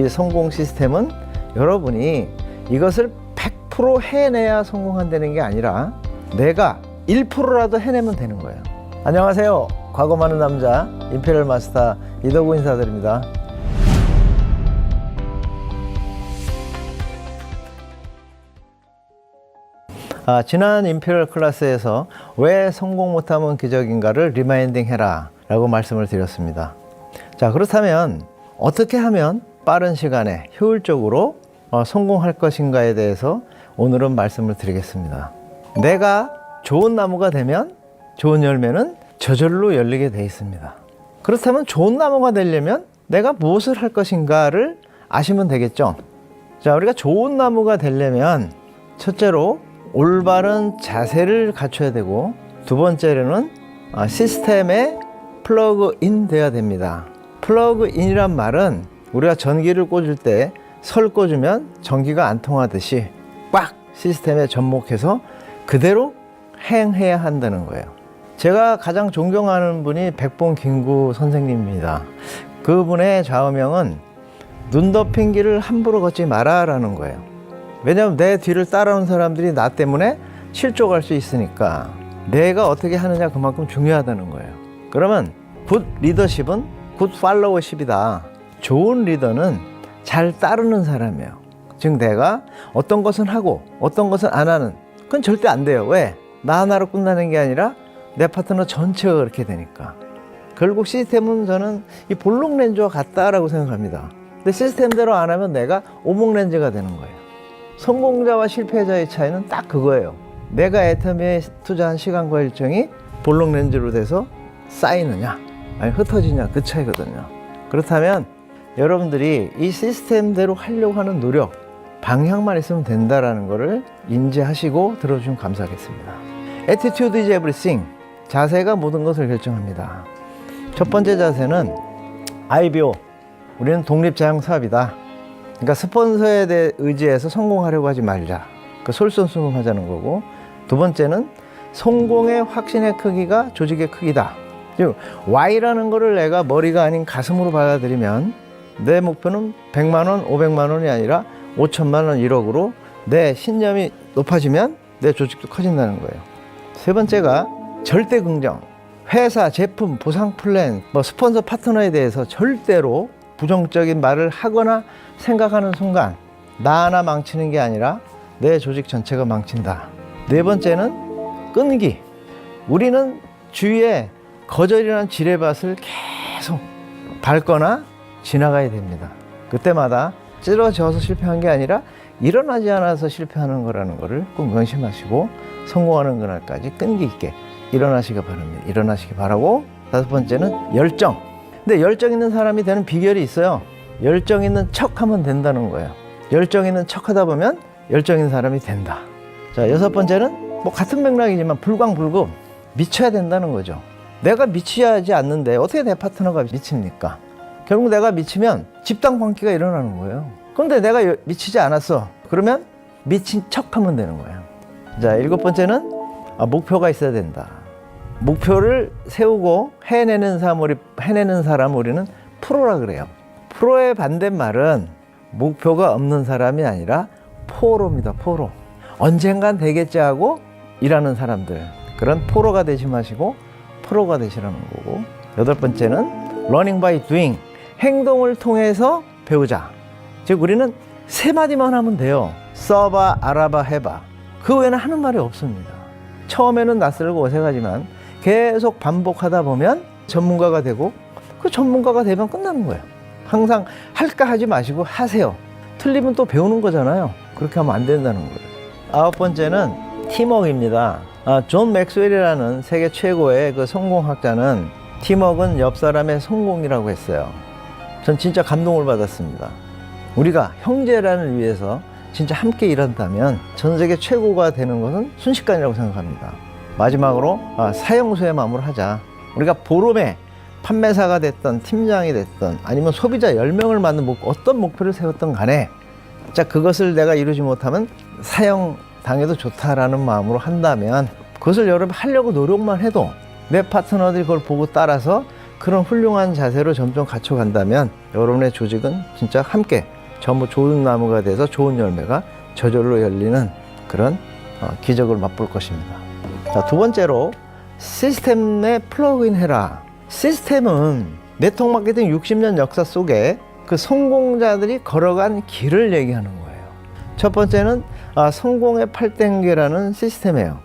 성공 시스템은 여러분이 이것을 100% 해내야 성공한다는 게 아니라 내가 1%라도 해내면 되는 거예요. 안녕하세요. 과거 많은 남자 임페리얼 마스터 이덕우 인사드립니다. 지난 임페리얼 클래스에서 왜 성공 못하면 기적인가를 리마인딩 해라 라고 말씀을 드렸습니다. 자, 그렇다면 어떻게 하면 빠른 시간에 효율적으로 성공할 것인가에 대해서 오늘은 말씀을 드리겠습니다. 내가 좋은 나무가 되면 좋은 열매는 저절로 열리게 되어 있습니다. 그렇다면 좋은 나무가 되려면 내가 무엇을 할 것인가를 아시면 되겠죠. 자, 우리가 좋은 나무가 되려면 첫째로 올바른 자세를 갖춰야 되고, 두 번째로는 시스템에 플러그인 돼야 됩니다. 플러그인이란 말은 우리가 전기를 꽂을 때 설 꽂으면 전기가 안 통하듯이 꽉 시스템에 접목해서 그대로 행해야 한다는 거예요. 제가 가장 존경하는 분이 백봉 김구 선생님입니다. 그분의 좌우명은 눈 덮인 길을 함부로 걷지 마라 라는 거예요. 왜냐하면 내 뒤를 따라오는 사람들이 나 때문에 실족할 수 있으니까 내가 어떻게 하느냐 그만큼 중요하다는 거예요. 그러면 굿 리더십은 굿 팔로워십이다. 좋은 리더는 잘 따르는 사람이에요. 즉 내가 어떤 것은 하고 어떤 것은 안 하는, 그건 절대 안 돼요. 왜? 나 하나로 끝나는 게 아니라 내 파트너 전체가 그렇게 되니까. 결국 시스템은 저는 이 볼록 렌즈와 같다라고 생각합니다. 근데 시스템대로 안 하면 내가 오목 렌즈가 되는 거예요. 성공자와 실패자의 차이는 딱 그거예요. 내가 애터미에 투자한 시간과 일정이 볼록 렌즈로 돼서 쌓이느냐 아니 흩어지냐, 그 차이거든요. 그렇다면 여러분들이 이 시스템대로 하려고 하는 노력, 방향만 있으면 된다라는 것을 인지하시고 들어주시면 감사하겠습니다. Attitude is everything. 자세가 모든 것을 결정합니다. 첫 번째 자세는 IBO. 우리는 독립자영사업이다. 그러니까 스폰서에 대해 의지해서 성공하려고 하지 말자. 그 솔선수범하자는 거고, 두 번째는 성공의 확신의 크기가 조직의 크기다. 즉 Y라는 거를 내가 머리가 아닌 가슴으로 받아들이면 내 목표는 100만 원, 500만 원이 아니라 5천만 원, 1억으로 내 신념이 높아지면 내 조직도 커진다는 거예요. 세 번째가 절대 긍정. 회사, 제품, 보상 플랜, 스폰서 파트너에 대해서 절대로 부정적인 말을 하거나 생각하는 순간 나 하나 망치는 게 아니라 내 조직 전체가 망친다. 네 번째는 끈기. 우리는 주위에 거절이라는 지뢰밭을 계속 밟거나 지나가야 됩니다. 그때마다 찌러져서 실패한 게 아니라 일어나지 않아서 실패하는 거라는 거를 꼭 명심하시고 성공하는 그날까지 끈기 있게 일어나시기 바랍니다. 일어나시기 바라고, 다섯 번째는 열정. 근데 열정 있는 사람이 되는 비결이 있어요. 열정 있는 척 하면 된다는 거예요. 열정 있는 척 하다 보면 열정 있는 사람이 된다. 자, 여섯 번째는 같은 맥락이지만 불광불급, 미쳐야 된다는 거죠. 내가 미치지 않는데 어떻게 내 파트너가 미칩니까? 결국 내가 미치면 집단 관계가 일어나는 거예요. 그런데 내가 미치지 않았어. 그러면 미친 척 하면 되는 거예요. 자, 일곱 번째는 목표가 있어야 된다. 목표를 세우고 해내는 사람 우리는 프로라 그래요. 프로의 반대말은 목표가 없는 사람이 아니라 포로입니다. 포로. 언젠간 되겠지 하고 일하는 사람들, 그런 포로가 되지 마시고 프로가 되시라는 거고, 여덟 번째는 learning by doing. 행동을 통해서 배우자. 즉 우리는 세 마디만 하면 돼요. 써봐, 알아봐, 해봐. 그 외에는 하는 말이 없습니다. 처음에는 낯설고 어색하지만 계속 반복하다 보면 전문가가 되고, 그 전문가가 되면 끝나는 거예요. 항상 할까 하지 마시고 하세요. 틀리면 또 배우는 거잖아요. 그렇게 하면 안 된다는 거예요. 아홉 번째는 팀워크입니다. 존 맥스웰이라는 세계 최고의 그 성공학자는 팀워크는 옆 사람의 성공이라고 했어요. 전 진짜 감동을 받았습니다. 우리가 형제란을 위해서 진짜 함께 일한다면 전 세계 최고가 되는 것은 순식간이라고 생각합니다. 마지막으로 사형수의 마음으로 하자. 우리가 보름에 판매사가 됐던 팀장이 됐던 아니면 소비자 10명을 만든 어떤 목표를 세웠던 간에 자, 그것을 내가 이루지 못하면 사형 당해도 좋다라는 마음으로 한다면 그것을 여러분 하려고 노력만 해도 내 파트너들이 그걸 보고 따라서 그런 훌륭한 자세로 점점 갖춰간다면 여러분의 조직은 진짜 함께 전부 좋은 나무가 돼서 좋은 열매가 저절로 열리는 그런 기적을 맛볼 것입니다. 자, 두 번째로 시스템에 플러그인 해라. 시스템은 네트워크 마케팅 60년 역사 속에 그 성공자들이 걸어간 길을 얘기하는 거예요. 첫 번째는 성공의 8단계라는 시스템이에요.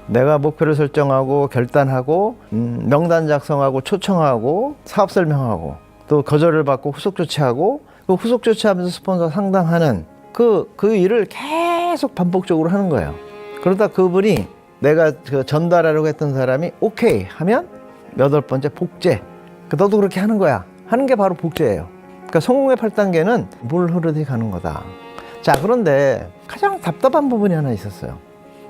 내가 목표를 설정하고 결단하고 명단 작성하고 초청하고 사업 설명하고 또 거절을 받고 후속 조치하고 그 후속 조치하면서 스폰서 상담하는 그 일을 계속 반복적으로 하는 거예요. 그러다 그분이 내가 전달하려고 했던 사람이 오케이 하면 8번째 복제. 너도 그렇게 하는 거야. 하는 게 바로 복제예요. 그러니까 성공의 8단계는 물 흐르듯이 가는 거다. 자, 그런데 가장 답답한 부분이 하나 있었어요.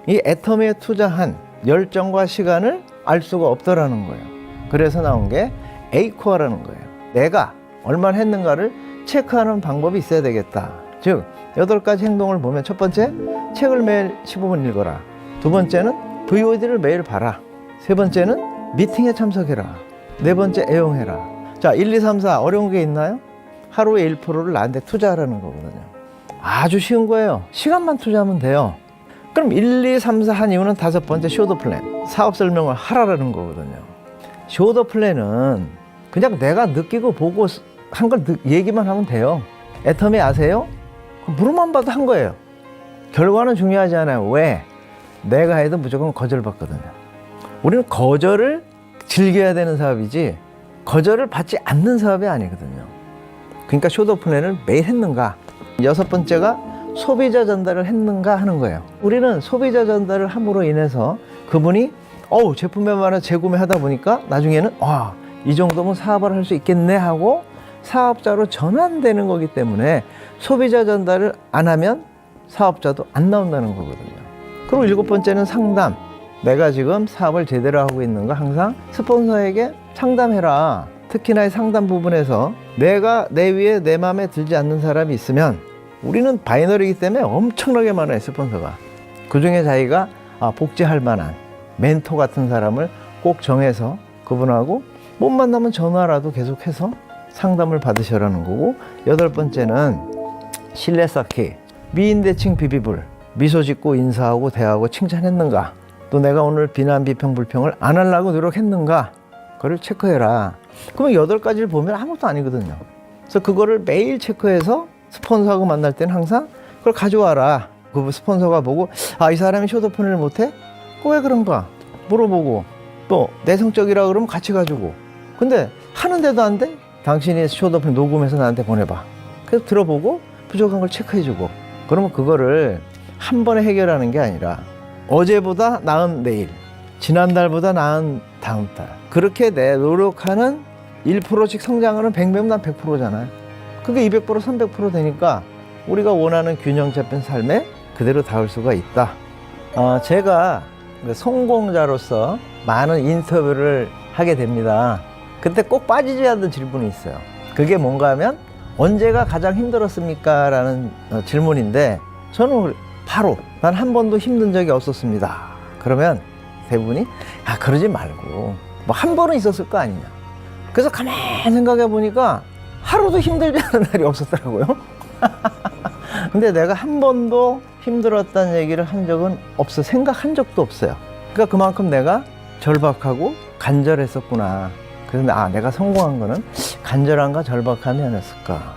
이 애터미에 투자한 열정과 시간을 알 수가 없더라는 거예요. 그래서 나온 게 에이코어라는 거예요. 내가 얼마나 했는가를 체크하는 방법이 있어야 되겠다. 즉 8가지 행동을 보면 첫 번째, 책을 매일 15분 읽어라. 두 번째는 VOD를 매일 봐라. 세 번째는 미팅에 참석해라. 네 번째, 애용해라. 자, 1, 2, 3, 4 어려운 게 있나요? 하루에 1%를 나한테 투자하라는 거거든요. 아주 쉬운 거예요. 시간만 투자하면 돼요. 그럼 1, 2, 3, 4 한 이유는 5번째 쇼더 플랜. 사업 설명을 하라는 거거든요. 쇼더 플랜은 그냥 내가 느끼고 보고 한 걸 얘기만 하면 돼요. 애터미 아세요? 물어만 봐도 한 거예요. 결과는 중요하지 않아요. 왜? 내가 해도 무조건 거절받거든요. 우리는 거절을 즐겨야 되는 사업이지 거절을 받지 않는 사업이 아니거든요. 그러니까 쇼더 플랜을 매일 했는가. 6번째가 소비자 전달을 했는가 하는 거예요. 우리는 소비자 전달을 함으로 인해서 그분이 제품에 관한 재구매하다 보니까 나중에는 이 정도면 사업을 할 수 있겠네 하고 사업자로 전환되는 거기 때문에 소비자 전달을 안 하면 사업자도 안 나온다는 거거든요. 그리고 7번째는 상담. 내가 지금 사업을 제대로 하고 있는가 항상 스폰서에게 상담해라. 특히나 이 상담 부분에서 내가 내 위에 내 마음에 들지 않는 사람이 있으면 우리는 바이너리이기 때문에 엄청나게 많아요. 스폰서가. 그중에 자기가 복제할 만한 멘토 같은 사람을 꼭 정해서 그분하고 못 만나면 전화라도 계속해서 상담을 받으셔라는 거고, 8번째는 신뢰 쌓기. 미인대칭 비비불. 미소 짓고 인사하고 대하고 칭찬했는가, 또 내가 오늘 비난 비평 불평을 안 하려고 노력했는가, 그걸 체크해라. 그러면 8가지를 보면 아무것도 아니거든요. 그래서 그거를 매일 체크해서 스폰서하고 만날 때는 항상 그걸 가져와라. 그 스폰서가 보고 이 사람이 쇼더폰을 못해? 왜 그런가 물어보고, 또 내성적이라 그러면 같이 가지고. 근데 하는데도 안 돼? 당신이 쇼더폰 녹음해서 나한테 보내봐. 그래서 들어보고 부족한 걸 체크해주고. 그러면 그거를 한 번에 해결하는 게 아니라 어제보다 나은 내일, 지난달보다 나은 다음 달, 그렇게 내 노력하는 1%씩 성장하는 100명당 100%잖아요. 그게 200%, 300% 되니까 우리가 원하는 균형 잡힌 삶에 그대로 닿을 수가 있다. 제가 성공자로서 많은 인터뷰를 하게 됩니다. 그때 꼭 빠지지 않는 질문이 있어요. 그게 뭔가 하면 언제가 가장 힘들었습니까? 라는 질문인데, 저는 바로 난 한 번도 힘든 적이 없었습니다. 그러면 대부분이 그러지 말고 뭐 한 번은 있었을 거 아니냐. 그래서 가만히 생각해 보니까 하루도 힘들지 않은 날이 없었더라고요. 근데 내가 한 번도 힘들었다는 얘기를 한 적은 없어. 생각한 적도 없어요. 그러니까 그만큼 내가 절박하고 간절했었구나. 그래서 내가 성공한 거는 간절함과 절박함이 아니었을까.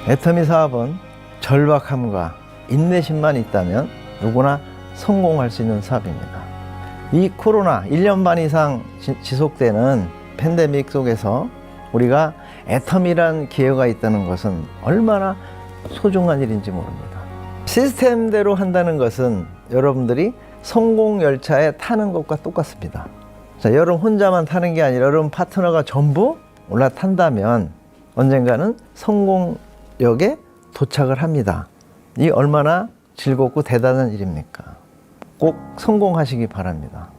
애터미 사업은 절박함과 인내심만 있다면 누구나 성공할 수 있는 사업입니다. 이 코로나 1년 반 이상 지속되는 팬데믹 속에서 우리가 애터미란 기회가 있다는 것은 얼마나 소중한 일인지 모릅니다. 시스템대로 한다는 것은 여러분들이 성공 열차에 타는 것과 똑같습니다. 자, 여러분 혼자만 타는 게 아니라 여러분 파트너가 전부 올라탄다면 언젠가는 성공역에 도착을 합니다. 이 얼마나 즐겁고 대단한 일입니까? 꼭 성공하시기 바랍니다.